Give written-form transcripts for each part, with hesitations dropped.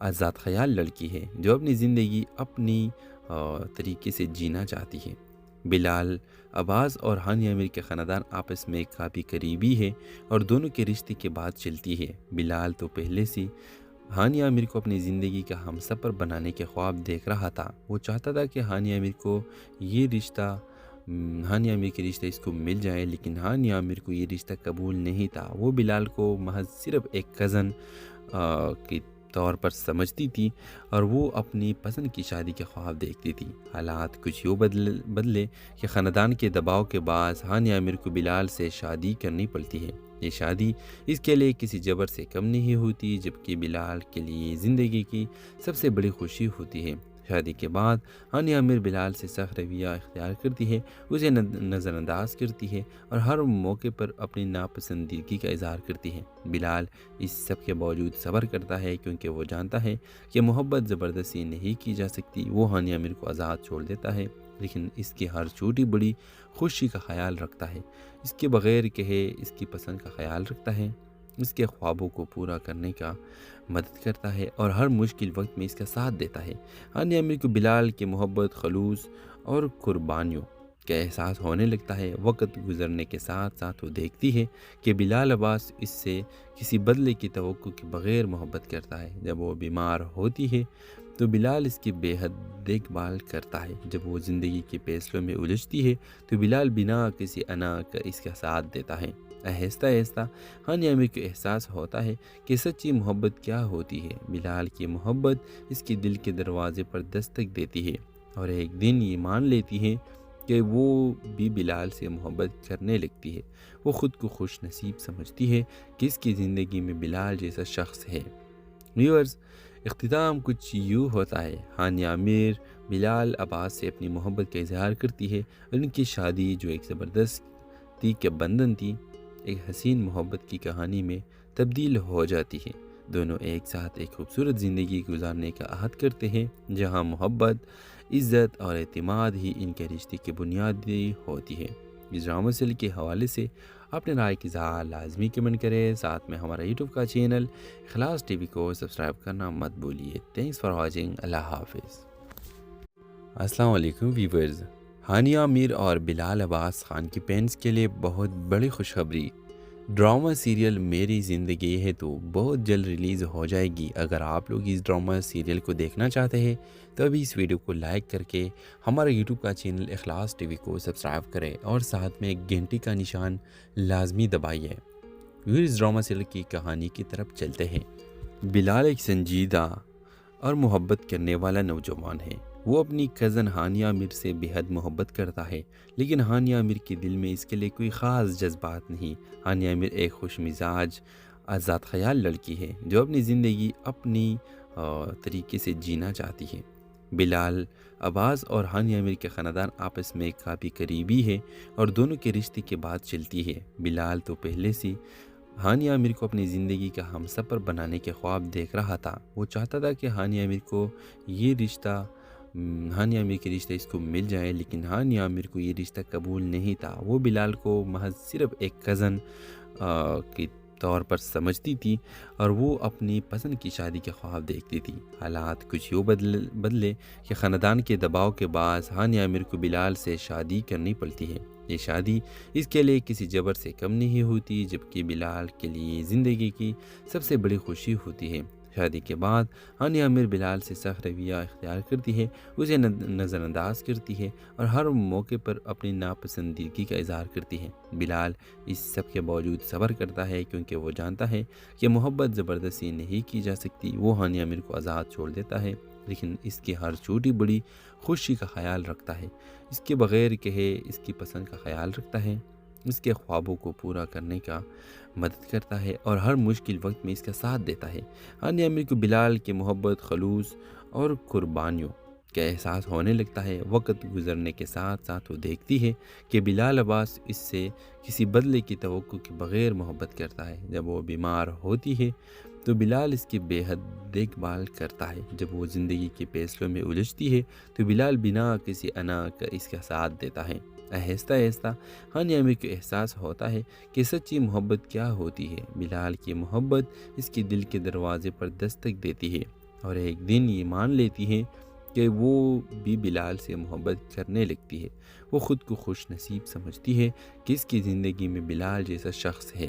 آزاد خیال لڑکی ہے جو اپنی زندگی اپنی طریقے سے جینا چاہتی ہے۔ بلال عباس اور ہانیہ میر کے خاندان آپس میں کافی قریبی ہے اور دونوں کے رشتے کے بات چلتی ہے۔ بلال تو پہلے سے ہانیہ میر کو اپنی زندگی کا ہم سفر بنانے کے خواب دیکھ رہا تھا۔ وہ چاہتا تھا کہ ہانیہ میر کے رشتہ اس کو مل جائے، لیکن ہانیہ میر کو یہ رشتہ قبول نہیں تھا۔ وہ بلال کو محض صرف ایک کزن کی طور پر سمجھتی تھی اور وہ اپنی پسند کی شادی کے خواب دیکھتی تھی۔ حالات کچھ یوں بدلے کہ خاندان کے دباؤ کے باعث ہانیہ میر کو بلال سے شادی کرنی پڑتی ہے۔ یہ شادی اس کے لیے کسی جبر سے کم نہیں ہوتی، جبکہ بلال کے لیے زندگی کی سب سے بڑی خوشی ہوتی ہے۔ شادی کے بعد ہانیہ میر بلال سے سخت رویہ اختیار کرتی ہے، اسے نظر انداز کرتی ہے اور ہر موقع پر اپنی ناپسندیدگی کا اظہار کرتی ہے۔ بلال اس سب کے باوجود صبر کرتا ہے کیونکہ وہ جانتا ہے کہ محبت زبردستی نہیں کی جا سکتی۔ وہ ہانیہ میر کو آزاد چھوڑ دیتا ہے، لیکن اس کی ہر چھوٹی بڑی خوشی کا خیال رکھتا ہے، اس کے بغیر کہے اس کی پسند کا خیال رکھتا ہے، اس کے خوابوں کو پورا کرنے کا مدد کرتا ہے اور ہر مشکل وقت میں اس کا ساتھ دیتا ہے۔ ہانیہ میر کو بلال کی محبت، خلوص اور قربانیوں کا احساس ہونے لگتا ہے۔ وقت گزرنے کے ساتھ ساتھ وہ دیکھتی ہے کہ بلال عباس اس سے کسی بدلے کی توقع کے بغیر محبت کرتا ہے۔ جب وہ بیمار ہوتی ہے تو بلال اس کی بے حد دیکھ بھال کرتا ہے۔ جب وہ زندگی کے فیصلوں میں الجھتی ہے تو بلال بنا کسی انا کا اس کا ساتھ دیتا ہے۔ آہستہ آہستہ ہانیہ میر کو احساس ہوتا ہے کہ سچی محبت کیا ہوتی ہے۔ بلال کی محبت اس کے دل کے دروازے پر دستک دیتی ہے اور ایک دن یہ مان لیتی ہے کہ وہ بھی بلال سے محبت کرنے لگتی ہے۔ وہ خود کو خوش نصیب سمجھتی ہے کہ اس کی زندگی میں بلال جیسا شخص ہے۔ ویورز، اختتام کچھ یوں ہوتا ہے۔ ہانیہ میر بلال عباس سے اپنی محبت کا اظہار کرتی ہے اور ان کی شادی جو ایک زبردستی کے بندھن تھی، ایک حسین محبت کی کہانی میں تبدیل ہو جاتی ہے۔ دونوں ایک ساتھ ایک خوبصورت زندگی گزارنے کا عہد کرتے ہیں، جہاں محبت، عزت اور اعتماد ہی ان کے رشتے کی بنیادی ہوتی ہے۔ اس ڈرامہ سیریل کے حوالے سے اپنے رائے کی اظہار لازمی کمنٹ کریں، ساتھ میں ہمارا یوٹیوب کا چینل اخلاص ٹی وی کو سبسکرائب کرنا مت بھولیے۔ Thanks for watching. اللہ حافظ۔ السلام علیکم ویورز۔ ہانیہ میر اور بلال عباس خان کی فینس کے لیے بہت بڑی خوشخبری، ڈرامہ سیریل میری زندگی ہے تو بہت جلد ریلیز ہو جائے گی۔ اگر آپ لوگ اس ڈرامہ سیریل کو دیکھنا چاہتے ہیں تو ابھی اس ویڈیو کو لائک کر کے ہمارا یوٹیوب کا چینل اخلاص ٹی وی کو سبسکرائب کریں اور ساتھ میں ایک گھنٹی کا نشان لازمی دبائیے۔ اس ڈرامہ سیریل کی کہانی کی طرف چلتے ہیں۔ بلال ایک سنجیدہ اور محبت کرنے والا نوجوان ہے۔ وہ اپنی کزن ہانیہ میر سے بے حد محبت کرتا ہے، لیکن ہانیہ میر کے دل میں اس کے لیے کوئی خاص جذبات نہیں۔ ہانیہ میر ایک خوش مزاج، آزاد خیال لڑکی ہے جو اپنی زندگی اپنی طریقے سے جینا چاہتی ہے۔ بلال عباس اور ہانیہ میر کے خاندان آپس میں کافی قریبی ہے اور دونوں کے رشتے کی بات چلتی ہے۔ بلال تو پہلے سے ہانیہ میر کو اپنی زندگی کا ہم سفر بنانے کے خواب دیکھ رہا تھا۔ وہ چاہتا تھا کہ ہانیہ میر کے رشتہ اس کو مل جائے، لیکن ہانیہ میر کو یہ رشتہ قبول نہیں تھا۔ وہ بلال کو محض صرف ایک کزن کی طور پر سمجھتی تھی اور وہ اپنی پسند کی شادی کے خواب دیکھتی تھی۔ حالات کچھ یوں بدلے کہ خاندان کے دباؤ کے باعث ہانیہ میر کو بلال سے شادی کرنی پڑتی ہے۔ یہ شادی اس کے لیے کسی جبر سے کم نہیں ہوتی، جبکہ بلال کے لیے زندگی کی سب سے بڑی خوشی ہوتی ہے۔ شادی کے بعد ہانیہ میر بلال سے سخت رویہ اختیار کرتی ہے، اسے نظر انداز کرتی ہے اور ہر موقع پر اپنی ناپسندیدگی کا اظہار کرتی ہے۔ بلال اس سب کے باوجود صبر کرتا ہے کیونکہ وہ جانتا ہے کہ محبت زبردستی نہیں کی جا سکتی۔ وہ ہانیہ میر کو آزاد چھوڑ دیتا ہے، لیکن اس کی ہر چھوٹی بڑی خوشی کا خیال رکھتا ہے، اس کے بغیر کہے اس کی پسند کا خیال رکھتا ہے، اس کے خوابوں کو پورا کرنے کا مدد کرتا ہے اور ہر مشکل وقت میں اس کا ساتھ دیتا ہے۔ ہانیہ میر کو بلال کی محبت، خلوص اور قربانیوں کا احساس ہونے لگتا ہے۔ وقت گزرنے کے ساتھ ساتھ وہ دیکھتی ہے کہ بلال عباس اس سے کسی بدلے کی توقع کے بغیر محبت کرتا ہے۔ جب وہ بیمار ہوتی ہے تو بلال اس کی بے حد دیکھ بھال کرتا ہے۔ جب وہ زندگی کے فیصلوں میں الجھتی ہے تو بلال بنا کسی انا کا اس کا ساتھ دیتا ہے۔ آہستہ آہستہ ہانیہ میر کو احساس ہوتا ہے کہ سچی محبت کیا ہوتی ہے۔ بلال کی محبت اس کے دل کے دروازے پر دستک دیتی ہے اور ایک دن یہ مان لیتی ہے کہ وہ بھی بلال سے محبت کرنے لگتی ہے۔ وہ خود کو خوش نصیب سمجھتی ہے کہ اس کی زندگی میں بلال جیسا شخص ہے۔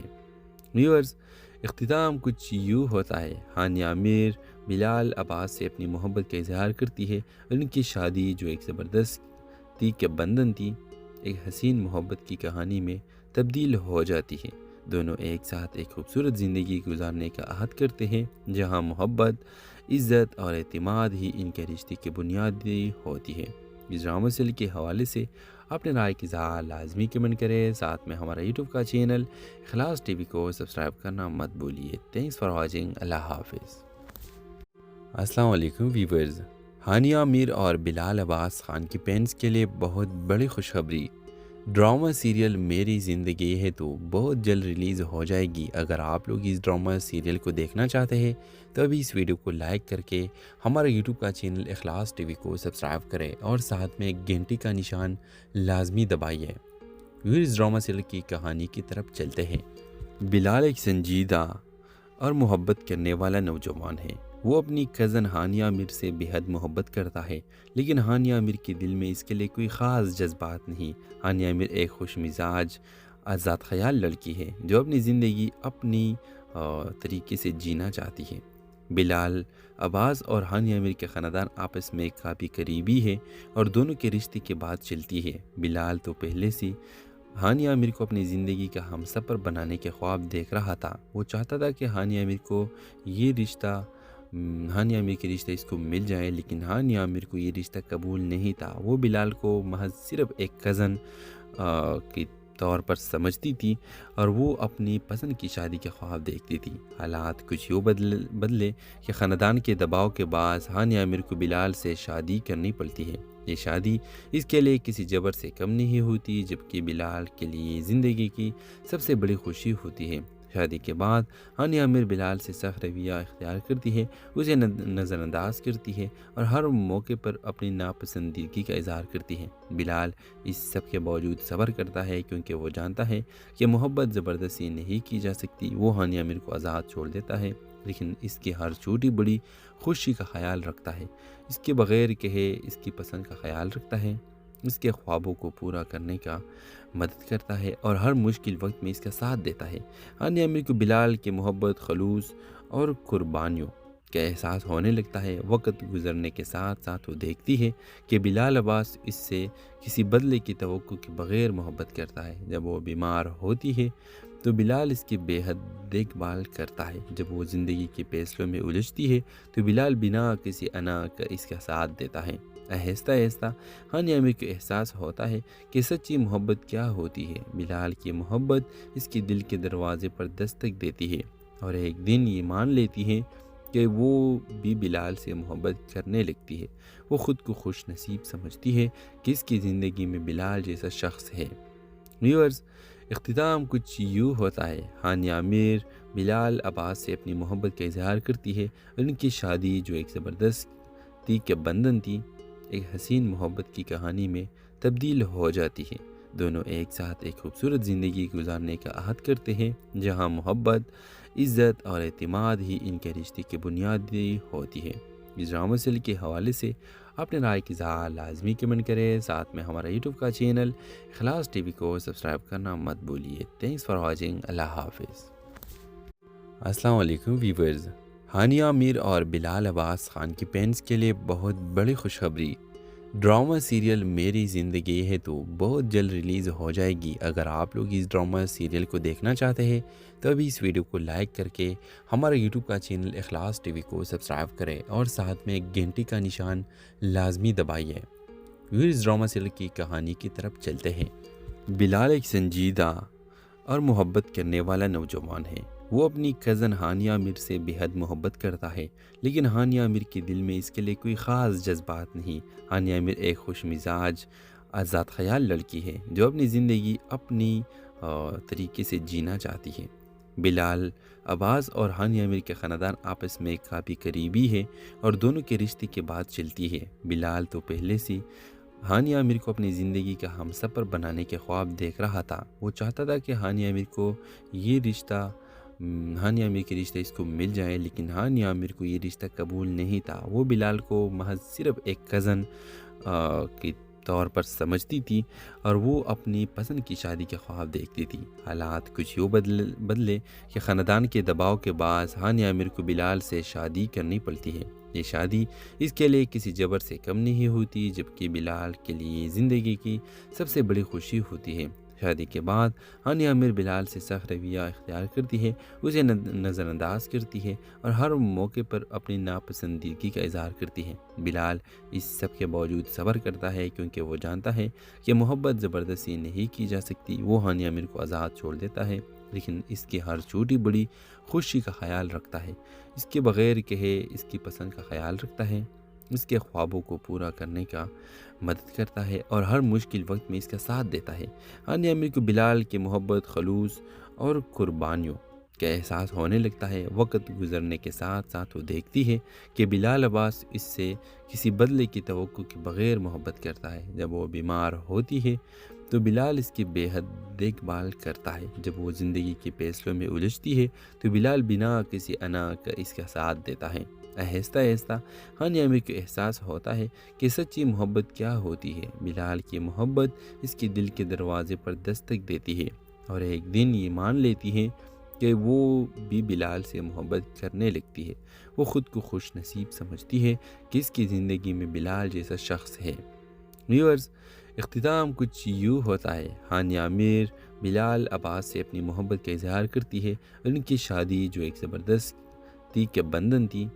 ویورز، اختتام کچھ یوں ہوتا ہے۔ ہانیہ میر بلال عباس سے اپنی محبت کا اظہار کرتی ہے اور ان کی شادی جو ایک زبردستی کے بندھن تھی، ایک حسین محبت کی کہانی میں تبدیل ہو جاتی ہے۔ دونوں ایک ساتھ ایک خوبصورت زندگی گزارنے کا عہد کرتے ہیں، جہاں محبت، عزت اور اعتماد ہی ان کے رشتے کی بنیادی ہوتی ہے۔ اس ڈرامہ سیریل کے حوالے سے اپنے رائے کی اظہار لازمی کمنٹ کریں، ساتھ میں ہمارا یوٹیوب کا چینل اخلاص ٹی وی کو سبسکرائب کرنا مت بھولیے۔ Thanks for watching. اللہ حافظ۔ السلام علیکم ویورز، ہانیہ میر اور بلال عباس خان کی فینس کے لیے بہت بڑی خوشخبری، ڈرامہ سیریل میری زندگی ہے تو بہت جلد ریلیز ہو جائے گی۔ اگر آپ لوگ اس ڈرامہ سیریل کو دیکھنا چاہتے ہیں تو ابھی اس ویڈیو کو لائک کر کے ہمارا یوٹیوب کا چینل اخلاص ٹی وی کو سبسکرائب کریں اور ساتھ میں گھنٹی کا نشان لازمی دبائیے۔ اس ڈرامہ سیریل کی کہانی کی طرف چلتے ہیں۔ بلال ایک سنجیدہ اور محبت کرنے والا نوجوان ہے۔ وہ اپنی کزن ہانیہ میر سے بے حد محبت کرتا ہے، لیکن ہانیہ میر کے دل میں اس کے لیے کوئی خاص جذبات نہیں۔ ہانیہ میر ایک خوش مزاج، آزاد خیال لڑکی ہے جو اپنی زندگی اپنی طریقے سے جینا چاہتی ہے۔ بلال عباس اور ہانیہ میر کے خاندان آپس میں کافی قریبی ہے اور دونوں کے رشتے کی بات چلتی ہے۔ بلال تو پہلے سے ہانیہ میر کو اپنی زندگی کا ہم سفر بنانے کے خواب دیکھ رہا تھا۔ وہ چاہتا تھا کہ ہانیہ میر کے رشتہ اس کو مل جائے، لیکن ہانیہ میر کو یہ رشتہ قبول نہیں تھا۔ وہ بلال کو محض صرف ایک کزن کے طور پر سمجھتی تھی اور وہ اپنی پسند کی شادی کے خواب دیکھتی تھی۔ حالات کچھ یوں بدلے کہ خاندان کے دباؤ کے باعث ہانیہ میر کو بلال سے شادی کرنی پڑتی ہے۔ یہ شادی اس کے لیے کسی جبر سے کم نہیں ہوتی، جبکہ بلال کے لیے زندگی کی سب سے بڑی خوشی ہوتی ہے۔ شادی کے بعد ہانیہ میر بلال سے سخت رویہ اختیار کرتی ہے، اسے نظر انداز کرتی ہے اور ہر موقع پر اپنی ناپسندیدگی کا اظہار کرتی ہے۔ بلال اس سب کے باوجود صبر کرتا ہے کیونکہ وہ جانتا ہے کہ محبت زبردستی نہیں کی جا سکتی۔ وہ ہانیہ میر کو آزاد چھوڑ دیتا ہے، لیکن اس کی ہر چھوٹی بڑی خوشی کا خیال رکھتا ہے، اس کے بغیر کہے اس کی پسند کا خیال رکھتا ہے، اس کے خوابوں کو پورا کرنے کا مدد کرتا ہے اور ہر مشکل وقت میں اس کا ساتھ دیتا ہے۔ ہانیہ میر کو بلال کی محبت، خلوص اور قربانیوں کا احساس ہونے لگتا ہے۔ وقت گزرنے کے ساتھ ساتھ وہ دیکھتی ہے کہ بلال عباس اس سے کسی بدلے کی توقع کے بغیر محبت کرتا ہے۔ جب وہ بیمار ہوتی ہے تو بلال اس کی بے حد دیکھ بھال کرتا ہے۔ جب وہ زندگی کے فیصلوں میں الجھتی ہے تو بلال بنا کسی انا کا اس کا ساتھ دیتا ہے۔ آہستہ آہستہ ہانیہ میر کو احساس ہوتا ہے کہ سچی محبت کیا ہوتی ہے۔ بلال کی محبت اس کے دل کے دروازے پر دستک دیتی ہے اور ایک دن یہ مان لیتی ہے کہ وہ بھی بلال سے محبت کرنے لگتی ہے۔ وہ خود کو خوش نصیب سمجھتی ہے کہ اس کی زندگی میں بلال جیسا شخص ہے۔ ویورز، اختتام کچھ یوں ہوتا ہے۔ ہانیہ میر بلال عباس سے اپنی محبت کا اظہار کرتی ہے اور ان کی شادی جو ایک زبردستی کے بندھن تھی، ایک حسین محبت کی کہانی میں تبدیل ہو جاتی ہے۔ دونوں ایک ساتھ ایک خوبصورت زندگی گزارنے کا عہد کرتے ہیں، جہاں محبت، عزت اور اعتماد ہی ان کے رشتے کی بنیادی ہوتی ہے۔ اس ڈرامہ سیریل کے حوالے سے اپنے رائے کی اظہار لازمی کمنٹ کریں، ساتھ میں ہمارا یوٹیوب کا چینل اخلاص ٹی وی کو سبسکرائب کرنا مت بھولیے۔ Thanks for watching. اللہ حافظ۔ السلام علیکم ویورز، ہانیہ میر اور بلال عباس خان کی فینس کے لیے بہت بڑی خوشخبری، ڈرامہ سیریل میری زندگی ہے تو بہت جلد ریلیز ہو جائے گی۔ اگر آپ لوگ اس ڈرامہ سیریل کو دیکھنا چاہتے ہیں تو ابھی اس ویڈیو کو لائک کر کے ہمارا یوٹیوب کا چینل اخلاص ٹی وی کو سبسکرائب کریں اور ساتھ میں گھنٹی کا نشان لازمی دبائیے۔ اس ڈرامہ سیریل کی کہانی کی طرف چلتے ہیں۔ بلال ایک سنجیدہ اور محبت کرنے والا نوجوان ہے۔ وہ اپنی کزن ہانیہ میر سے بے حد محبت کرتا ہے، لیکن ہانیہ میر کے دل میں اس کے لیے کوئی خاص جذبات نہیں۔ ہانیہ میر ایک خوش مزاج، آزاد خیال لڑکی ہے جو اپنی زندگی اپنی طریقے سے جینا چاہتی ہے۔ بلال عباس اور ہانیہ میر کے خاندان آپس میں کافی قریبی ہے اور دونوں کے رشتے کی بات چلتی ہے۔ بلال تو پہلے سے ہانیہ میر کو اپنی زندگی کا ہم سفر بنانے کے خواب دیکھ رہا تھا۔ وہ چاہتا تھا کہ ہانیہ میر کو یہ رشتہ ہانیہ عامر کے رشتہ اس کو مل جائے، لیکن ہانیہ عامر کو یہ رشتہ قبول نہیں تھا۔ وہ بلال کو محض صرف ایک کزن کے طور پر سمجھتی تھی اور وہ اپنی پسند کی شادی کے خواب دیکھتی تھی۔ حالات کچھ یوں بدلے کہ خاندان کے دباؤ کے باعث ہانیہ عامر کو بلال سے شادی کرنی پڑتی ہے۔ یہ شادی اس کے لیے کسی جبر سے کم نہیں ہوتی، جبکہ بلال کے لیے زندگی کی سب سے بڑی خوشی ہوتی ہے۔ شادی کے بعد ہانیہ عامر بلال سے سخت رویہ اختیار کرتی ہے، اسے نظر انداز کرتی ہے اور ہر موقع پر اپنی ناپسندیدگی کا اظہار کرتی ہے۔ بلال اس سب کے باوجود صبر کرتا ہے، کیونکہ وہ جانتا ہے کہ محبت زبردستی نہیں کی جا سکتی۔ وہ ہانیہ عامر کو آزاد چھوڑ دیتا ہے، لیکن اس کی ہر چھوٹی بڑی خوشی کا خیال رکھتا ہے، اس کے بغیر کہے اس کی پسند کا خیال رکھتا ہے، اس کے خوابوں کو پورا کرنے کا مدد کرتا ہے اور ہر مشکل وقت میں اس کا ساتھ دیتا ہے۔ ہانیہ عامر کو بلال کے محبت، خلوص اور قربانیوں کا احساس ہونے لگتا ہے۔ وقت گزرنے کے ساتھ ساتھ وہ دیکھتی ہے کہ بلال عباس اس سے کسی بدلے کی توقع کے بغیر محبت کرتا ہے۔ جب وہ بیمار ہوتی ہے تو بلال اس کی بے حد دیکھ بھال کرتا ہے۔ جب وہ زندگی کے فیصلوں میں الجھتی ہے تو بلال بنا کسی انا کا اس کا ساتھ دیتا ہے۔ آہستہ آہستہ ہانیہ عامر کو احساس ہوتا ہے کہ سچی محبت کیا ہوتی ہے۔ بلال کی محبت اس کے دل کے دروازے پر دستک دیتی ہے اور ایک دن یہ مان لیتی ہے کہ وہ بھی بلال سے محبت کرنے لگتی ہے۔ وہ خود کو خوش نصیب سمجھتی ہے کہ اس کی زندگی میں بلال جیسا شخص ہے۔ ویورز، اختتام کچھ یوں ہوتا ہے۔ ہانیہ عامر بلال عباس سے اپنی محبت کا اظہار کرتی ہے اور ان کی شادی جو ایک زبردستی کے بندھن تھی،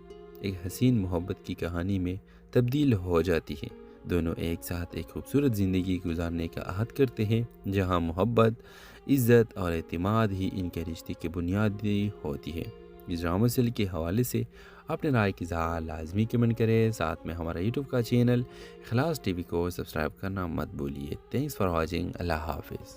ایک حسین محبت کی کہانی میں تبدیل ہو جاتی ہے۔ دونوں ایک ساتھ ایک خوبصورت زندگی گزارنے کا عہد کرتے ہیں، جہاں محبت، عزت اور اعتماد ہی ان کے رشتے کی بنیادی ہوتی ہے۔ اس ڈرامہ سیریل کے حوالے سے اپنے رائے کی اظہار لازمی کمنٹ کریں، ساتھ میں ہمارا یوٹیوب کا چینل اخلاص ٹی وی کو سبسکرائب کرنا مت بھولیے۔ Thanks for watching. اللہ حافظ۔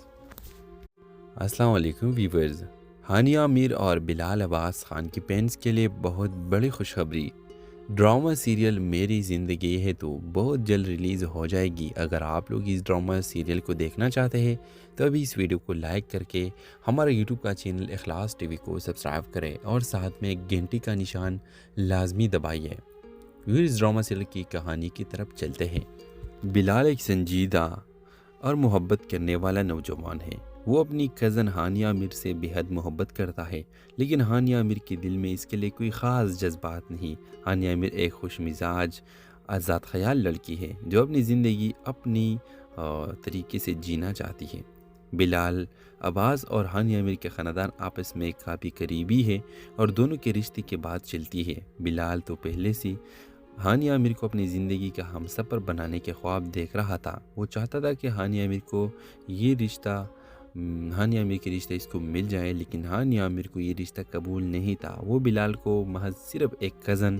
السلام علیکم ویورز، ہانیہ عامر اور بلال عباس خان کی فینس کے لیے بہت بڑی خوشخبری، ڈرامہ سیریل میری زندگی ہے تو بہت جلد ریلیز ہو جائے گی۔ اگر آپ لوگ اس ڈرامہ سیریل کو دیکھنا چاہتے ہیں تو ابھی اس ویڈیو کو لائک کر کے ہمارے یوٹیوب کا چینل اخلاص ٹی وی کو سبسکرائب کریں اور ساتھ میں ایک گھنٹی کا نشان لازمی دبائیے۔ اس ڈرامہ سیریل کی کہانی کی طرف چلتے ہیں۔ بلال ایک سنجیدہ اور محبت کرنے والا نوجوان ہے۔ وہ اپنی کزن ہانیہ عامر سے بے حد محبت کرتا ہے، لیکن ہانیہ عامر کے دل میں اس کے لیے کوئی خاص جذبات نہیں۔ ہانیہ عامر ایک خوش مزاج، آزاد خیال لڑکی ہے جو اپنی زندگی اپنی طریقے سے جینا چاہتی ہے۔ بلال عباس اور ہانیہ عامر کے خاندان آپس میں کافی قریبی ہے اور دونوں کے رشتے کی بات چلتی ہے۔ بلال تو پہلے سے ہانیہ عامر کو اپنی زندگی کا ہم سفر بنانے کے خواب دیکھ رہا تھا۔ وہ چاہتا تھا کہ ہانیہ عامر کے رشتہ اس کو مل جائے، لیکن ہانیہ عامر کو یہ رشتہ قبول نہیں تھا۔ وہ بلال کو محض صرف ایک کزن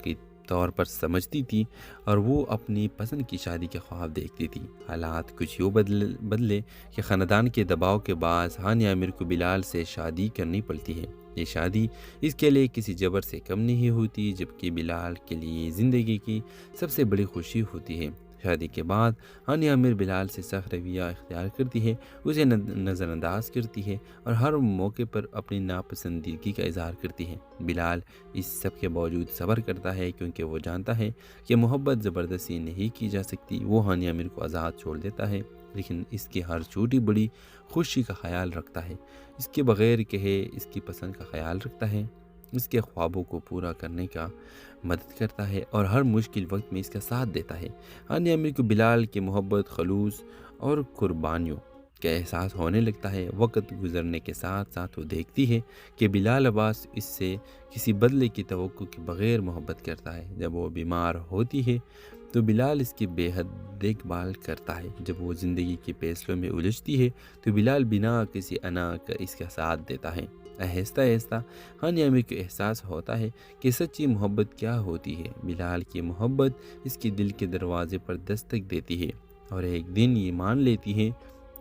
کے طور پر سمجھتی تھی اور وہ اپنی پسند کی شادی کے خواب دیکھتی تھی۔ حالات کچھ یوں بدلے کہ خاندان کے دباؤ کے باعث ہانیہ عامر کو بلال سے شادی کرنی پڑتی ہے۔ یہ شادی اس کے لیے کسی جبر سے کم نہیں ہوتی، جبکہ بلال کے لیے زندگی کی سب سے بڑی خوشی ہوتی ہے۔ شادی کے بعد ہانیہ عامر بلال سے سخت رویہ اختیار کرتی ہے، اسے نظر انداز کرتی ہے اور ہر موقع پر اپنی ناپسندیدگی کا اظہار کرتی ہے۔ بلال اس سب کے باوجود صبر کرتا ہے، کیونکہ وہ جانتا ہے کہ محبت زبردستی نہیں کی جا سکتی۔ وہ ہانیہ عامر کو آزاد چھوڑ دیتا ہے، لیکن اس کی ہر چھوٹی بڑی خوشی کا خیال رکھتا ہے، اس کے بغیر کہے اس کی پسند کا خیال رکھتا ہے، اس کے خوابوں کو پورا کرنے کا مدد کرتا ہے اور ہر مشکل وقت میں اس کا ساتھ دیتا ہے۔ ہانیہ عامر کو بلال کی محبت، خلوص اور قربانیوں کا احساس ہونے لگتا ہے۔ وقت گزرنے کے ساتھ ساتھ وہ دیکھتی ہے کہ بلال عباس اس سے کسی بدلے کی توقع کے بغیر محبت کرتا ہے۔ جب وہ بیمار ہوتی ہے تو بلال اس کی بے حد دیکھ بھال کرتا ہے۔ جب وہ زندگی کے فیصلوں میں الجھتی ہے تو بلال بنا کسی انا کا اس کا ساتھ دیتا ہے۔ آہستہ آہستہ ہانیہ عامر کو احساس ہوتا ہے کہ سچی محبت کیا ہوتی ہے۔ بلال کی محبت اس کے دل کے دروازے پر دستک دیتی ہے اور ایک دن یہ مان لیتی ہے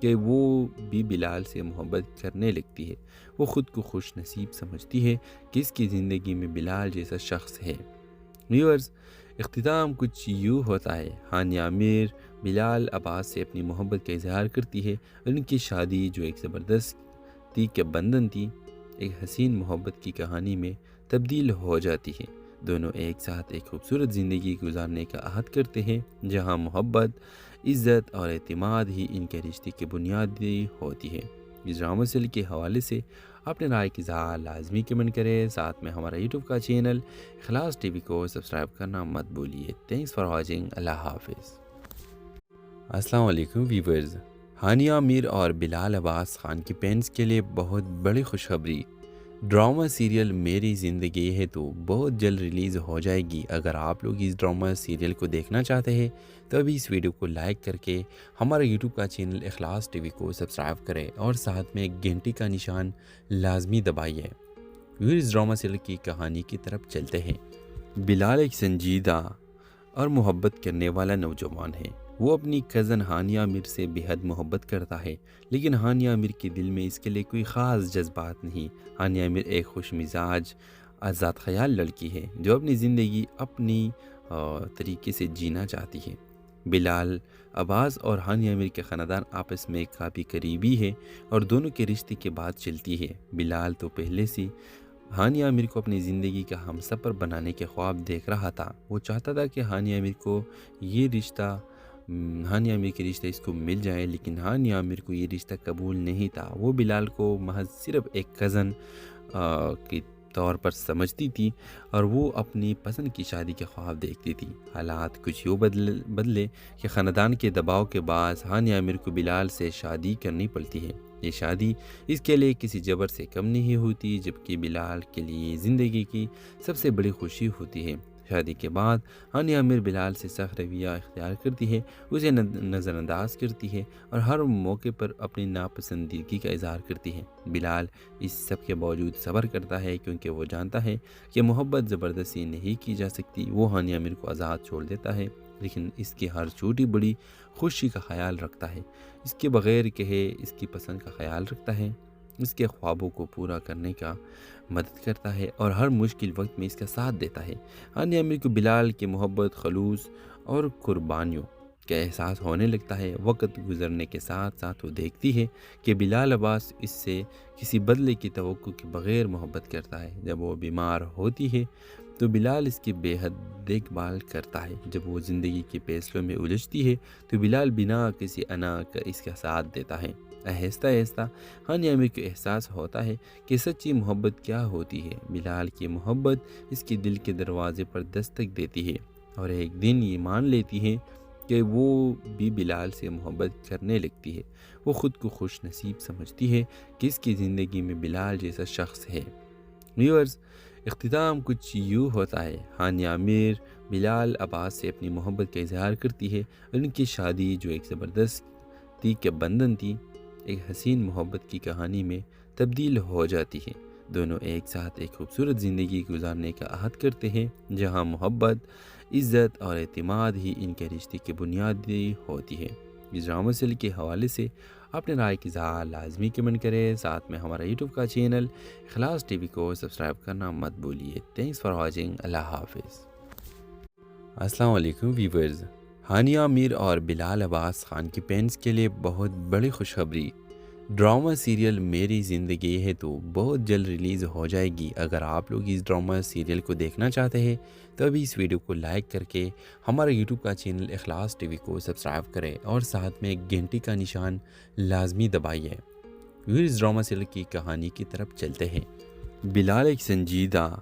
کہ وہ بھی بلال سے محبت کرنے لگتی ہے۔ وہ خود کو خوش نصیب سمجھتی ہے کہ اس کی زندگی میں بلال جیسا شخص ہے۔ ویورز، اختتام کچھ یوں ہوتا ہے۔ ہانیہ عامر بلال عباس سے اپنی محبت کا اظہار کرتی ہے اور ان کی شادی جو ایک زبردستی کے بندھن تھی، ایک حسین محبت کی کہانی میں تبدیل ہو جاتی ہے۔ دونوں ایک ساتھ ایک خوبصورت زندگی گزارنے کا عہد کرتے ہیں جہاں محبت، عزت اور اعتماد ہی ان کے رشتے کی بنیادی ہوتی ہے۔ اس ڈرامہ سیریل کے حوالے سے اپنے رائے کی اظہار لازمی کمنٹ کریں، ساتھ میں ہمارا یوٹیوب کا چینل اخلاص ٹی وی کو سبسکرائب کرنا مت بھولیے۔ Thanks for watching. اللہ حافظ۔ السلام علیکم ویورز۔ ہانیہ میر اور بلال عباس خان کی فینس کے لیے بہت بڑی خوشخبری، ڈرامہ سیریل میری زندگی ہے تو بہت جلد ریلیز ہو جائے گی۔ اگر آپ لوگ اس ڈرامہ سیریل کو دیکھنا چاہتے ہیں تو ابھی اس ویڈیو کو لائک کر کے ہمارا یوٹیوب کا چینل اخلاص ٹی وی کو سبسکرائب کریں اور ساتھ میں گھنٹی کا نشان لازمی دبائیے۔ اس ڈرامہ سیریل کی کہانی کی طرف چلتے ہیں۔ بلال ایک سنجیدہ اور محبت کرنے والا نوجوان ہے۔ وہ اپنی کزن ہانیہ میر سے بے حد محبت کرتا ہے، لیکن ہانیہ میر کے دل میں اس کے لیے کوئی خاص جذبات نہیں۔ ہانیہ میر ایک خوش مزاج، آزاد خیال لڑکی ہے جو اپنی زندگی اپنی طریقے سے جینا چاہتی ہے۔ بلال عباس اور ہانیہ میر کے خاندان آپس میں کافی قریبی ہے اور دونوں کے رشتے کی بات چلتی ہے۔ بلال تو پہلے سے ہانیہ میر کو اپنی زندگی کا ہم سفر بنانے کے خواب دیکھ رہا تھا۔ وہ چاہتا تھا کہ ہانیہ میر کے رشتہ اس کو مل جائے، لیکن ہانیہ میر کو یہ رشتہ قبول نہیں تھا۔ وہ بلال کو محض صرف ایک کزن کے طور پر سمجھتی تھی اور وہ اپنی پسند کی شادی کے خواب دیکھتی تھی۔ حالات کچھ یوں بدلے کہ خاندان کے دباؤ کے باعث ہانیہ میر کو بلال سے شادی کرنی پڑتی ہے۔ یہ شادی اس کے لیے کسی جبر سے کم نہیں ہوتی، جبکہ بلال کے لیے زندگی کی سب سے بڑی خوشی ہوتی ہے۔ شادی کے بعد ہانیہ میر بلال سے سخت رویہ اختیار کرتی ہے، اسے نظر انداز کرتی ہے اور ہر موقع پر اپنی ناپسندیدگی کا اظہار کرتی ہے۔ بلال اس سب کے باوجود صبر کرتا ہے کیونکہ وہ جانتا ہے کہ محبت زبردستی نہیں کی جا سکتی۔ وہ ہانیہ میر کو آزاد چھوڑ دیتا ہے، لیکن اس کی ہر چھوٹی بڑی خوشی کا خیال رکھتا ہے، اس کے بغیر کہے اس کی پسند کا خیال رکھتا ہے، اس کے خوابوں کو پورا کرنے کا مدد کرتا ہے اور ہر مشکل وقت میں اس کا ساتھ دیتا ہے۔ ہانیہ میر کو بلال کی محبت، خلوص اور قربانیوں کا احساس ہونے لگتا ہے۔ وقت گزرنے کے ساتھ ساتھ وہ دیکھتی ہے کہ بلال عباس اس سے کسی بدلے کی توقع کے بغیر محبت کرتا ہے۔ جب وہ بیمار ہوتی ہے تو بلال اس کی بے حد دیکھ بھال کرتا ہے۔ جب وہ زندگی کے فیصلوں میں الجھتی ہے تو بلال بنا کسی انا کا اس کا ساتھ دیتا ہے۔ آہستہ آہستہ ہانیہ میر کو احساس ہوتا ہے کہ سچی محبت کیا ہوتی ہے۔ بلال کی محبت اس کے دل کے دروازے پر دستک دیتی ہے اور ایک دن یہ مان لیتی ہے کہ وہ بھی بلال سے محبت کرنے لگتی ہے۔ وہ خود کو خوش نصیب سمجھتی ہے کہ اس کی زندگی میں بلال جیسا شخص ہے۔ ویورز، اختتام کچھ یوں ہوتا ہے۔ ہانیہ میر بلال عباس سے اپنی محبت کا اظہار کرتی ہے اور ان کی شادی جو ایک زبردستی کے بندھن تھی، ایک حسین محبت کی کہانی میں تبدیل ہو جاتی ہے۔ دونوں ایک ساتھ ایک خوبصورت زندگی گزارنے کا عہد کرتے ہیں جہاں محبت، عزت اور اعتماد ہی ان کے رشتے کی بنیادی ہوتی ہے۔ اس ڈرامہ سیریل کے حوالے سے اپنے رائے کی اظہار لازمی کمنٹ کریں، ساتھ میں ہمارا یوٹیوب کا چینل اخلاص ٹی وی کو سبسکرائب کرنا مت بھولیے۔ Thanks for watching. اللہ حافظ۔ السلام علیکم ویورز۔ ہانیہ میر اور بلال عباس خان کی فینس کے لیے بہت بڑی خوشخبری، ڈرامہ سیریل میری زندگی ہے تو بہت جلد ریلیز ہو جائے گی۔ اگر آپ لوگ اس ڈرامہ سیریل کو دیکھنا چاہتے ہیں تو ابھی اس ویڈیو کو لائک کر کے ہمارا یوٹیوب کا چینل اخلاص ٹی وی کو سبسکرائب کریں اور ساتھ میں گھنٹی کا نشان لازمی دبائیے۔ اس ڈرامہ سیریل کی کہانی کی طرف چلتے ہیں۔ بلال ایک سنجیدہ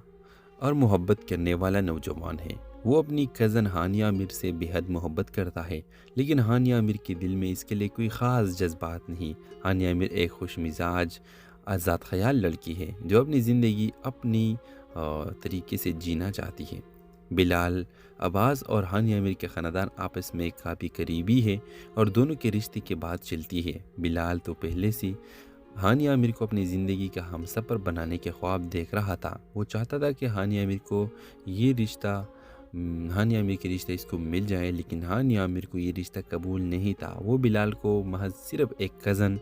اور محبت کرنے والا نوجوان ہے۔ وہ اپنی کزن ہانیہ میر سے بے حد محبت کرتا ہے، لیکن ہانیہ میر کے دل میں اس کے لیے کوئی خاص جذبات نہیں۔ ہانیہ میر ایک خوش مزاج، آزاد خیال لڑکی ہے جو اپنی زندگی اپنی طریقے سے جینا چاہتی ہے۔ بلال عباس اور ہانیہ میر کے خاندان آپس میں کافی قریبی ہے اور دونوں کے رشتے کی بات چلتی ہے۔ بلال تو پہلے سے ہانیہ میر کو اپنی زندگی کا ہم سفر بنانے کے خواب دیکھ رہا تھا۔ وہ چاہتا تھا کہ ہانیہ میر کے رشتہ اس کو مل جائے، لیکن ہانیہ میر کو یہ رشتہ قبول نہیں تھا۔ وہ بلال کو محض صرف ایک کزن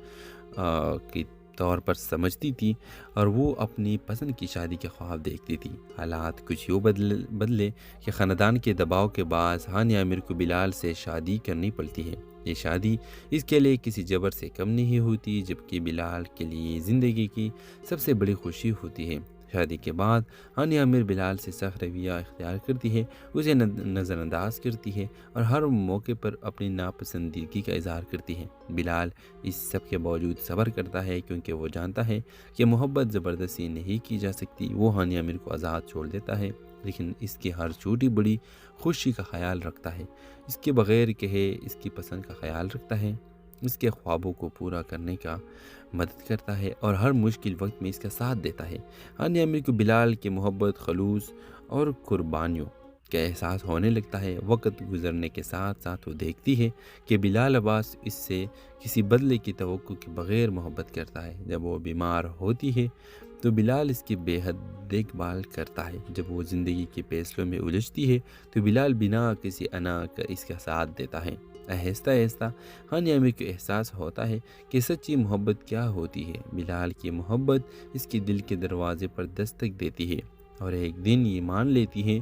کے طور پر سمجھتی تھی اور وہ اپنی پسند کی شادی کے خواب دیکھتی تھی۔ حالات کچھ یوں بدلے کہ خاندان کے دباؤ کے باعث ہانیہ عامر کو بلال سے شادی کرنی پڑتی ہے۔ یہ شادی اس کے لیے کسی جبر سے کم نہیں ہوتی، جبکہ بلال کے لیے زندگی کی سب سے بڑی خوشی ہوتی ہے۔ شادی کے بعد ہانیہ عامر بلال سے سخت رویہ اختیار کرتی ہے، اسے نظر انداز کرتی ہے اور ہر موقع پر اپنی ناپسندیدگی کا اظہار کرتی ہے۔ بلال اس سب کے باوجود صبر کرتا ہے کیونکہ وہ جانتا ہے کہ محبت زبردستی نہیں کی جا سکتی۔ وہ ہانیہ عامر کو آزاد چھوڑ دیتا ہے، لیکن اس کی ہر چھوٹی بڑی خوشی کا خیال رکھتا ہے، اس کے بغیر کہے اس کی پسند کا خیال رکھتا ہے، اس کے خوابوں کو پورا کرنے کا مدد کرتا ہے اور ہر مشکل وقت میں اس کا ساتھ دیتا ہے۔ ہانیہ عامر کو بلال کی محبت، خلوص اور قربانیوں کا احساس ہونے لگتا ہے۔ وقت گزرنے کے ساتھ ساتھ وہ دیکھتی ہے کہ بلال عباس اس سے کسی بدلے کی توقع کے بغیر محبت کرتا ہے۔ جب وہ بیمار ہوتی ہے تو بلال اس کی بے حد دیکھ بھال کرتا ہے۔ جب وہ زندگی کے فیصلوں میں الجھتی ہے تو بلال بنا کسی انا کا اس کا ساتھ دیتا ہے۔ آہستہ آہستہ ہانیہ عامر کو احساس ہوتا ہے کہ سچی محبت کیا ہوتی ہے۔ بلال کی محبت اس کے دل کے دروازے پر دستک دیتی ہے اور ایک دن یہ مان لیتی ہے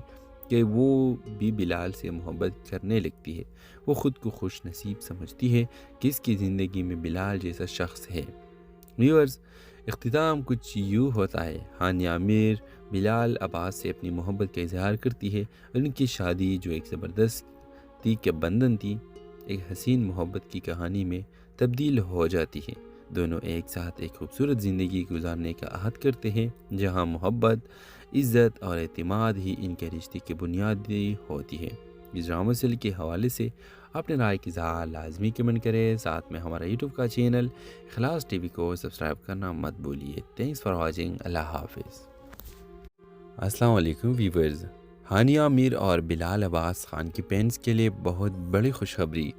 کہ وہ بھی بلال سے محبت کرنے لگتی ہے۔ وہ خود کو خوش نصیب سمجھتی ہے کہ اس کی زندگی میں بلال جیسا شخص ہے۔ ویورز، اختتام کچھ یوں ہوتا ہے۔ ہانیہ عامر بلال عباس سے اپنی محبت کا اظہار کرتی ہے اور ان کی شادی جو ایک زبردستی کے بندھن تھی، ایک حسین محبت کی کہانی میں تبدیل ہو جاتی ہے۔ دونوں ایک ساتھ ایک خوبصورت زندگی گزارنے کا عہد کرتے ہیں، جہاں محبت، عزت اور اعتماد ہی ان کے رشتے کی بنیادی ہوتی ہے۔ اس ڈرامہ سیریل کے حوالے سے اپنے رائے کی اظہار لازمی کمنٹ کریں، ساتھ میں ہمارا یوٹیوب کا چینل اخلاص ٹی وی کو سبسکرائب کرنا مت بھولیے۔ Thanks for watching. اللہ حافظ۔ السلام علیکم ویورز، ہانیہ عامر اور بلال عباس خان کی فینس کے لیے بہت بڑی خوشخبری،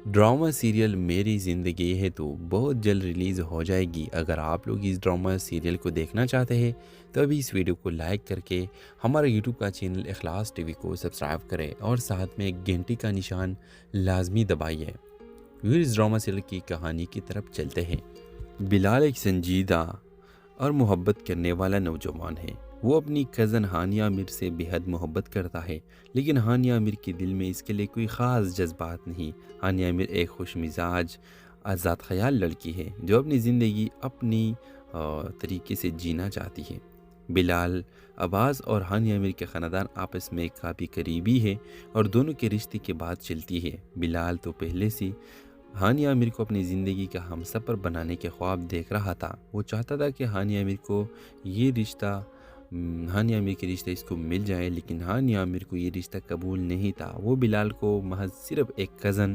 ڈرامہ سیریل میری زندگی ہے تو بہت جلد ریلیز ہو جائے گی۔ اگر آپ لوگ اس ڈرامہ سیریل کو دیکھنا چاہتے ہیں تو ابھی اس ویڈیو کو لائک کر کے ہمارا یوٹیوب کا چینل اخلاص ٹی وی کو سبسکرائب کریں اور ساتھ میں ایک گھنٹی کا نشان لازمی دبائیے۔ اس ڈرامہ سیریل کی کہانی کی طرف چلتے ہیں۔ بلال ایک سنجیدہ اور محبت کرنے والا نوجوان ہے۔ وہ اپنی کزن ہانیہ عامر سے بے حد محبت کرتا ہے، لیکن ہانیہ عامر کے دل میں اس کے لیے کوئی خاص جذبات نہیں۔ ہانیہ عامر ایک خوش مزاج، آزاد خیال لڑکی ہے جو اپنی زندگی اپنی طریقے سے جینا چاہتی ہے۔ بلال عباس اور ہانیہ عامر کے خاندان آپس میں کافی قریبی ہے اور دونوں کے رشتے کی بات چلتی ہے۔ بلال تو پہلے سے ہانیہ عامر کو اپنی زندگی کا ہمسفر بنانے کے خواب دیکھ رہا تھا۔ وہ چاہتا تھا کہ ہانیہ عامر کے رشتہ اس کو مل جائے، لیکن ہانیہ عامر کو یہ رشتہ قبول نہیں تھا۔ وہ بلال کو محض صرف ایک کزن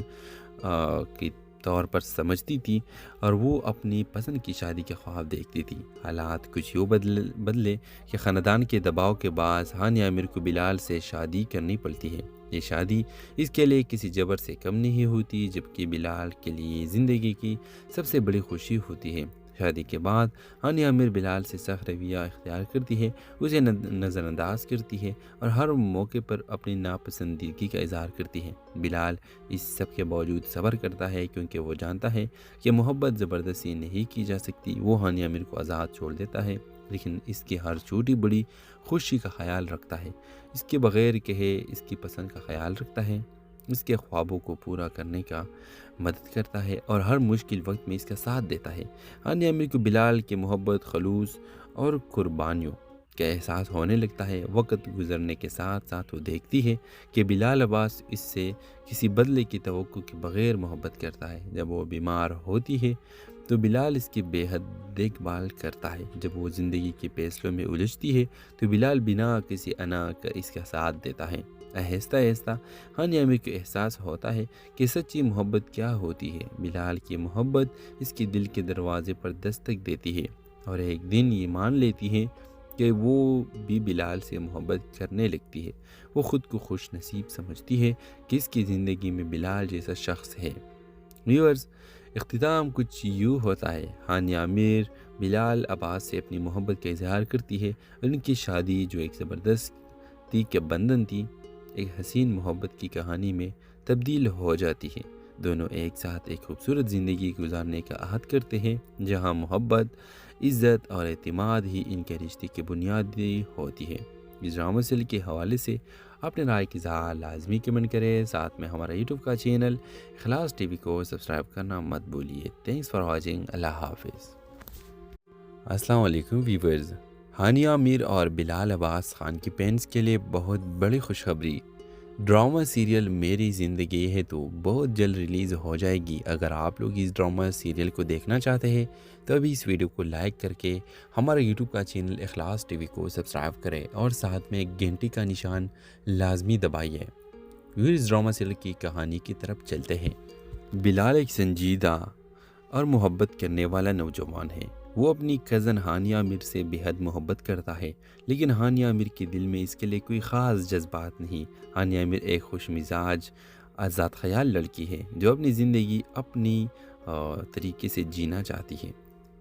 کے طور پر سمجھتی تھی اور وہ اپنی پسند کی شادی کے خواب دیکھتی تھی۔ حالات کچھ یوں بدلے کہ خاندان کے دباؤ کے باعث ہانیہ عامر کو بلال سے شادی کرنی پڑتی ہے۔ یہ شادی اس کے لیے کسی جبر سے کم نہیں ہوتی، جبکہ بلال کے لیے زندگی کی سب سے بڑی خوشی ہوتی ہے۔ شادی کے بعد ہانیہ عامر بلال سے سخت رویہ اختیار کرتی ہے، اسے نظر انداز کرتی ہے اور ہر موقع پر اپنی ناپسندیدگی کا اظہار کرتی ہے۔ بلال اس سب کے باوجود صبر کرتا ہے کیونکہ وہ جانتا ہے کہ محبت زبردستی نہیں کی جا سکتی۔ وہ ہانیہ عامر کو آزاد چھوڑ دیتا ہے، لیکن اس کی ہر چھوٹی بڑی خوشی کا خیال رکھتا ہے، اس کے بغیر کہے اس کی پسند کا خیال رکھتا ہے، اس کے خوابوں کو پورا کرنے کا مدد کرتا ہے اور ہر مشکل وقت میں اس کا ساتھ دیتا ہے۔ ہانیہ عامر کو بلال کی محبت، خلوص اور قربانیوں کا احساس ہونے لگتا ہے۔ وقت گزرنے کے ساتھ ساتھ وہ دیکھتی ہے کہ بلال عباس اس سے کسی بدلے کی توقع کے بغیر محبت کرتا ہے۔ جب وہ بیمار ہوتی ہے تو بلال اس کی بے حد دیکھ بھال کرتا ہے۔ جب وہ زندگی کے فیصلوں میں الجھتی ہے تو بلال بنا کسی انا کا اس کا ساتھ دیتا ہے۔ آہستہ آہستہ ہانیہ عامر کو احساس ہوتا ہے کہ سچی محبت کیا ہوتی ہے۔ بلال کی محبت اس کے دل کے دروازے پر دستک دیتی ہے اور ایک دن یہ مان لیتی ہے کہ وہ بھی بلال سے محبت کرنے لگتی ہے۔ وہ خود کو خوش نصیب سمجھتی ہے کہ اس کی زندگی میں بلال جیسا شخص ہے۔ ویورز، اختتام کچھ یوں ہوتا ہے۔ ہانیہ عامر بلال عباس سے اپنی محبت کا اظہار کرتی ہے اور ان کی شادی جو ایک زبردستی کے بندھن تھی، ایک حسین محبت کی کہانی میں تبدیل ہو جاتی ہے۔ دونوں ایک ساتھ ایک خوبصورت زندگی گزارنے کا عہد کرتے ہیں جہاں محبت، عزت اور اعتماد ہی ان کے رشتے کی بنیادی ہوتی ہے۔ اس ڈرامہ سیریل کے حوالے سے اپنے رائے کی اظہار لازمی کمنٹ کریں، ساتھ میں ہمارا یوٹیوب کا چینل اخلاص ٹی وی کو سبسکرائب کرنا مت بھولیے۔ تھینکس فار واچنگ، اللہ حافظ۔ السلام علیکم ویورز، ہانیہ میر اور بلال عباس خان کی فینس کے لیے بہت بڑی خوشخبری، ڈرامہ سیریل میری زندگی ہے تو بہت جلد ریلیز ہو جائے گی۔ اگر آپ لوگ اس ڈرامہ سیریل کو دیکھنا چاہتے ہیں تو ابھی اس ویڈیو کو لائک کر کے ہمارا یوٹیوب کا چینل اخلاص ٹی وی کو سبسکرائب کریں اور ساتھ میں گھنٹی کا نشان لازمی دبائیے۔ اس ڈرامہ سیریل کی کہانی کی طرف چلتے ہیں۔ بلال ایک سنجیدہ اور محبت کرنے والا نوجوان ہے۔ وہ اپنی کزن ہانیہ میر سے بے حد محبت کرتا ہے، لیکن ہانیہ میر کے دل میں اس کے لیے کوئی خاص جذبات نہیں۔ ہانیہ میر ایک خوش مزاج، آزاد خیال لڑکی ہے جو اپنی زندگی اپنی طریقے سے جینا چاہتی ہے۔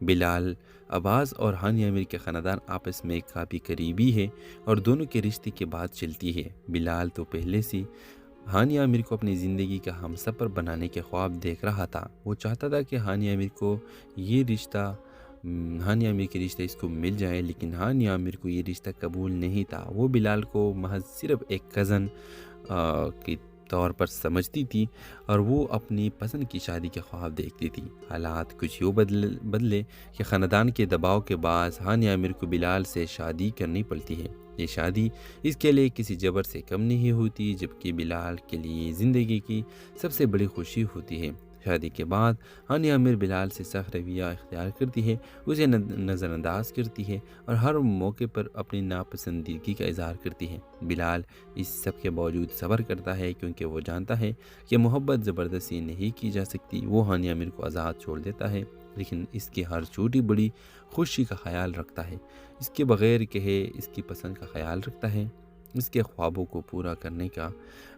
بلال عباس اور ہانیہ میر کے خاندان آپس میں کافی قریبی ہے اور دونوں کے رشتے کی بات چلتی ہے۔ بلال تو پہلے سے ہانیہ میر کو اپنی زندگی کا ہم سفر بنانے کے خواب دیکھ رہا تھا۔ وہ چاہتا تھا کہ ہانیہ میر کے رشتہ اس کو مل جائے، لیکن ہانیہ میر کو یہ رشتہ قبول نہیں تھا۔ وہ بلال کو محض صرف ایک کزن کے طور پر سمجھتی تھی اور وہ اپنی پسند کی شادی کے خواب دیکھتی تھی۔ حالات کچھ یوں بدلے کہ خاندان کے دباؤ کے باعث ہانیہ میر کو بلال سے شادی کرنی پڑتی ہے۔ یہ شادی اس کے لیے کسی جبر سے کم نہیں ہوتی، جبکہ بلال کے لیے زندگی کی سب سے بڑی خوشی ہوتی ہے۔ شادی کے بعد ہانیہ میر بلال سے سخت رویہ اختیار کرتی ہے، اسے نظر انداز کرتی ہے اور ہر موقع پر اپنی ناپسندیدگی کا اظہار کرتی ہے۔ بلال اس سب کے باوجود صبر کرتا ہے کیونکہ وہ جانتا ہے کہ محبت زبردستی نہیں کی جا سکتی۔ وہ ہانیہ میر کو آزاد چھوڑ دیتا ہے، لیکن اس کی ہر چھوٹی بڑی خوشی کا خیال رکھتا ہے، اس کے بغیر کہے اس کی پسند کا خیال رکھتا ہے، اس کے خوابوں کو پورا کرنے کا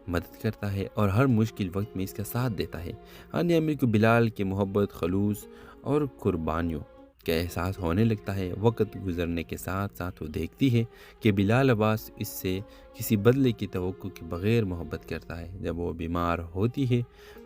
مدد کرتا ہے اور ہر مشکل وقت میں اس کا ساتھ دیتا ہے۔ ہانیہ میر کو بلال کی محبت، خلوص اور قربانیوں کا احساس ہونے لگتا ہے۔ وقت گزرنے کے ساتھ ساتھ وہ دیکھتی ہے کہ بلال عباس اس سے کسی بدلے کی توقع کے بغیر محبت کرتا ہے۔ جب وہ بیمار ہوتی ہے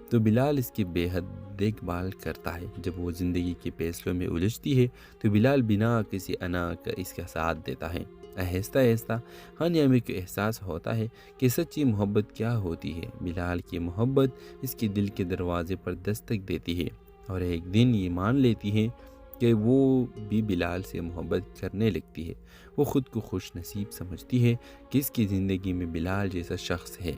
تو بلال اس کی بے حد دیکھ بھال کرتا ہے۔ جب وہ زندگی کے فیصلوں میں الجھتی ہے تو بلال بنا کسی انا کا اس کا ساتھ دیتا ہے۔ آہستہ آہستہ ہانیہ میر کو احساس ہوتا ہے کہ سچی محبت کیا ہوتی ہے۔ بلال کی محبت اس کے دل کے دروازے پر دستک دیتی ہے اور ایک دن یہ مان لیتی ہے کہ وہ بھی بلال سے محبت کرنے لگتی ہے۔ وہ خود کو خوش نصیب سمجھتی ہے کہ اس کی زندگی میں بلال جیسا شخص ہے۔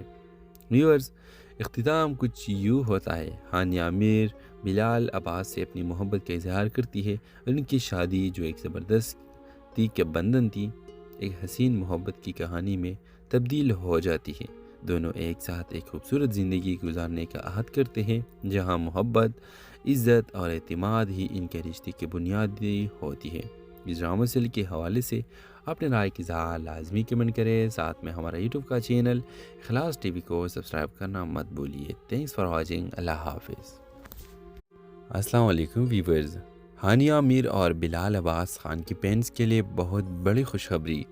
ویورز، اختتام کچھ یوں ہوتا ہے۔ ہانیہ میر بلال عباس سے اپنی محبت کا اظہار کرتی ہے اور ان کی شادی جو ایک زبردستی کے بندھن تھی، ایک حسین محبت کی کہانی میں تبدیل ہو جاتی ہے۔ دونوں ایک ساتھ ایک خوبصورت زندگی گزارنے کا عہد کرتے ہیں جہاں محبت، عزت اور اعتماد ہی ان کے رشتے کی بنیادی ہوتی ہے۔ اس ڈرامہ سیریل کے حوالے سے اپنے رائے کی اظہار لازمی کمنٹ کریں، ساتھ میں ہمارا یوٹیوب کا چینل اخلاص ٹی وی کو سبسکرائب کرنا مت بھولیے۔ تھینکس فار واچنگ، اللہ حافظ۔ السلام علیکم ویورز، ہانیہ میر اور بلال عباس خان کی فینس کے لیے بہت بڑی خوشخبری،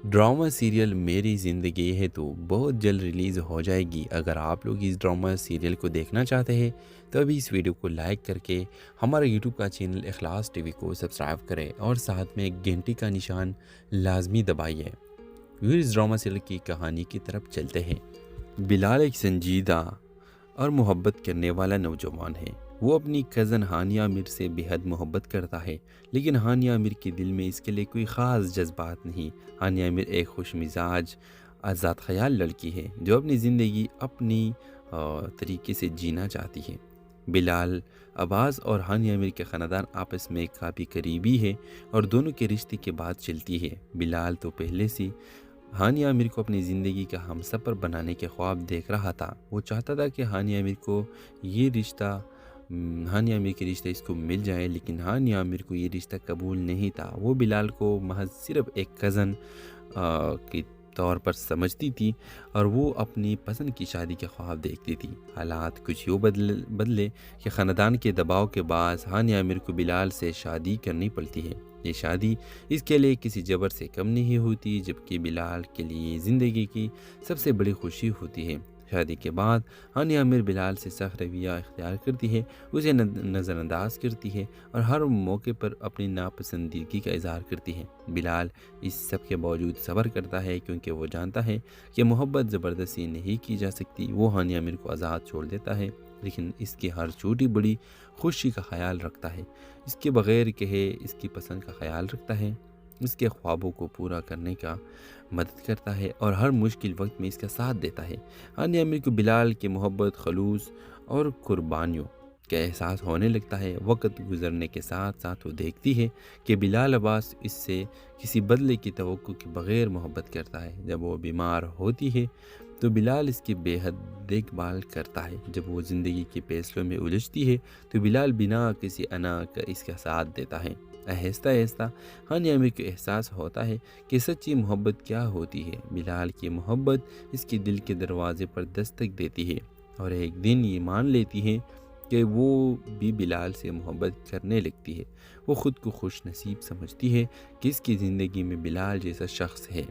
ڈرامہ سیریل میری زندگی ہے تو بہت جلد ریلیز ہو جائے گی۔ اگر آپ لوگ اس ڈرامہ سیریل کو دیکھنا چاہتے ہیں تو ابھی اس ویڈیو کو لائک کر کے ہمارا یوٹیوب کا چینل اخلاص ٹی وی کو سبسکرائب کریں اور ساتھ میں گھنٹی کا نشان لازمی دبائیے۔ اس ڈرامہ سیریل کی کہانی کی طرف چلتے ہیں۔ بلال ایک سنجیدہ اور محبت کرنے والا نوجوان ہے۔ وہ اپنی کزن ہانیہ میر سے بے حد محبت کرتا ہے، لیکن ہانیہ میر کے دل میں اس کے لیے کوئی خاص جذبات نہیں۔ ہانیہ میر ایک خوش مزاج، آزاد خیال لڑکی ہے جو اپنی زندگی اپنی طریقے سے جینا چاہتی ہے۔ بلال عباس اور ہانیہ میر کے خاندان آپس میں کافی قریبی ہے اور دونوں کے رشتے کی بات چلتی ہے۔ بلال تو پہلے سے ہانیہ میر کو اپنی زندگی کا ہم سفر بنانے کے خواب دیکھ رہا تھا۔ وہ چاہتا تھا کہ ہانیہ میر کے رشتہ اس کو مل جائے، لیکن ہانیہ میر کو یہ رشتہ قبول نہیں تھا۔ وہ بلال کو محض صرف ایک کزن کے طور پر سمجھتی تھی اور وہ اپنی پسند کی شادی کے خواب دیکھتی تھی۔ حالات کچھ یوں بدلے کہ خاندان کے دباؤ کے باعث ہانیہ میر کو بلال سے شادی کرنی پڑتی ہے۔ یہ شادی اس کے لیے کسی جبر سے کم نہیں ہوتی، جبکہ بلال کے لیے زندگی کی سب سے بڑی خوشی ہوتی ہے۔ شادی کے بعد ہانیہ عامر بلال سے سخت رویہ اختیار کرتی ہے، اسے نظر انداز کرتی ہے اور ہر موقع پر اپنی ناپسندیدگی کا اظہار کرتی ہے۔ بلال اس سب کے باوجود صبر کرتا ہے کیونکہ وہ جانتا ہے کہ محبت زبردستی نہیں کی جا سکتی۔ وہ ہانیہ عامر کو آزاد چھوڑ دیتا ہے، لیکن اس کی ہر چھوٹی بڑی خوشی کا خیال رکھتا ہے، اس کے بغیر کہے اس کی پسند کا خیال رکھتا ہے، اس کے خوابوں کو پورا کرنے کا مدد کرتا ہے اور ہر مشکل وقت میں اس کا ساتھ دیتا ہے۔ ہانیہ عامر کو بلال کی محبت، خلوص اور قربانیوں کا احساس ہونے لگتا ہے۔ وقت گزرنے کے ساتھ ساتھ وہ دیکھتی ہے کہ بلال عباس اس سے کسی بدلے کی توقع کے بغیر محبت کرتا ہے۔ جب وہ بیمار ہوتی ہے تو بلال اس کی بے حد دیکھ بھال کرتا ہے۔ جب وہ زندگی کے فیصلوں میں الجھتی ہے تو بلال بنا کسی انا کا اس کا ساتھ دیتا ہے۔ آہستہ آہستہ ہانیہ عامر کو احساس ہوتا ہے کہ سچی محبت کیا ہوتی ہے۔ بلال کی محبت اس کے دل کے دروازے پر دستک دیتی ہے اور ایک دن یہ مان لیتی ہے کہ وہ بھی بلال سے محبت کرنے لگتی ہے۔ وہ خود کو خوش نصیب سمجھتی ہے کہ اس کی زندگی میں بلال جیسا شخص ہے۔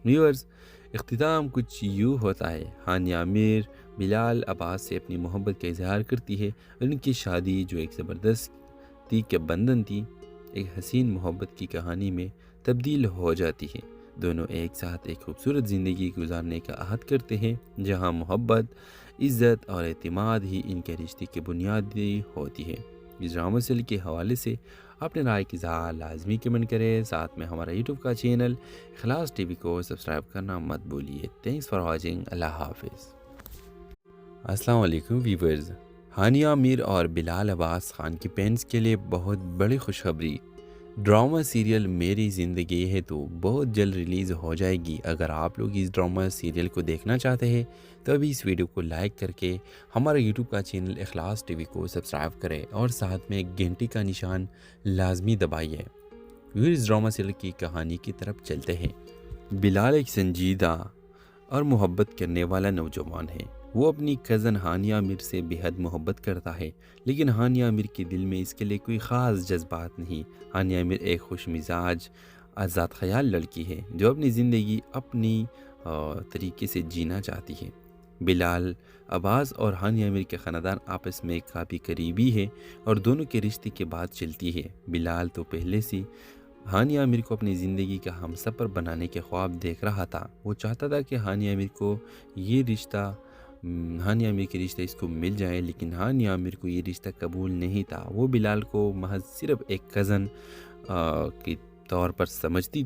ویورز، اختتام کچھ یوں ہوتا ہے۔ ہانیہ عامر بلال عباس سے اپنی محبت کا اظہار کرتی ہے اور ان کی شادی جو ایک زبردستی کے بندھن تھی، ایک حسین محبت کی کہانی میں تبدیل ہو جاتی ہے۔ دونوں ایک ساتھ ایک خوبصورت زندگی گزارنے کا عہد کرتے ہیں جہاں محبت، عزت اور اعتماد ہی ان کے رشتے کی بنیادی ہوتی ہے۔ اس ڈرامہ سیریل کے حوالے سے اپنے رائے کی اظہار لازمی کمنٹ کریں، ساتھ میں ہمارا یوٹیوب کا چینل اخلاص ٹی وی کو سبسکرائب کرنا مت بھولیے۔ Thanks for watching. اللہ حافظ۔ السلام علیکم ویورز، ہانیہ عامر اور بلال عباس خان کی فینس کے لیے بہت بڑی خوشخبری، ڈرامہ سیریل میری زندگی ہے تو بہت جلد ریلیز ہو جائے گی۔ اگر آپ لوگ اس ڈرامہ سیریل کو دیکھنا چاہتے ہیں تو ابھی اس ویڈیو کو لائک کر کے ہمارا یوٹیوب کا چینل اخلاص ٹی وی کو سبسکرائب کریں اور ساتھ میں گھنٹی کا نشان لازمی دبائیے۔ اس ڈرامہ سیریل کی کہانی کی طرف چلتے ہیں۔ بلال ایک سنجیدہ اور محبت کرنے والا نوجوان ہے۔ وہ اپنی کزن ہانیہ عامر سے بے حد محبت کرتا ہے، لیکن ہانیہ عامر کے دل میں اس کے لیے کوئی خاص جذبات نہیں۔ ہانیہ عامر ایک خوش مزاج، آزاد خیال لڑکی ہے جو اپنی زندگی اپنی طریقے سے جینا چاہتی ہے۔ بلال عباس اور ہانیہ عامر کے خاندان آپس میں کافی قریبی ہے اور دونوں کے رشتے کی بات چلتی ہے۔ بلال تو پہلے سے ہانیہ عامر کو اپنی زندگی کا ہمسفر بنانے کے خواب دیکھ رہا تھا۔ وہ چاہتا تھا کہ ہانیہ عامر کے رشتہ اس کو مل جائے، لیکن ہانیہ عامر کو یہ رشتہ قبول نہیں تھا۔ وہ بلال کو محض صرف ایک کزن کے طور پر سمجھتی